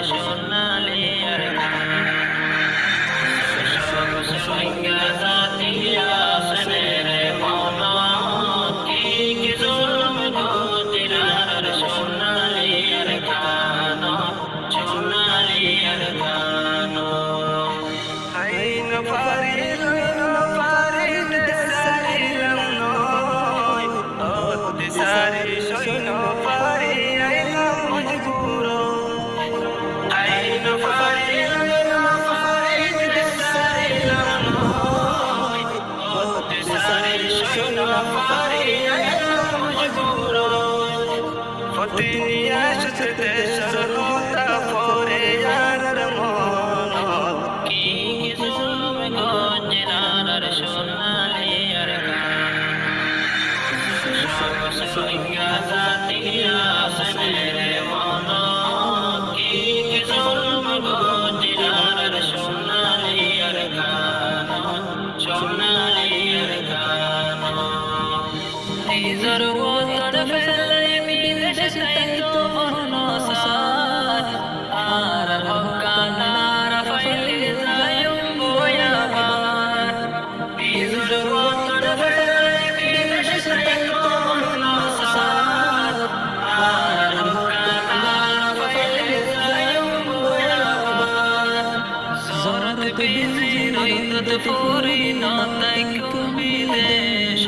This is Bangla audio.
সোনালি আর সঙ্গা জাতিয়া সনে মনা কি জুলম গতিরার সোনালি আর গানো সোনালি আর গানো আইন ফারিল দেশারিলাম নয় ও দেশারি সৈন্য পারি আইলাম মজবুর আইন ফারিল দেশারিলাম নয় ও দেশারি সৈন্য পারি আইলাম মজবুর ফতিনি আসতে দেশর লোটা পরে আর মন কি জুলম গজরার সোনালি আর সঙ্গা জাতিয়া সনে মনা কি জুলম গজরার সোনালি আর গানো সোনালি আর গানো নিজর ওতর ফেলে বিদেশে তাইতো মনসার আর হকানার ফাইলে যায়ুম বয়াবার নিজর ওতর ফেলে বিদেশে তাইতো মনসার আর হকানার ফাইলে যায়ুম বয়াবার জরত বিজি রইদত পুরি না তাই কবিদেশ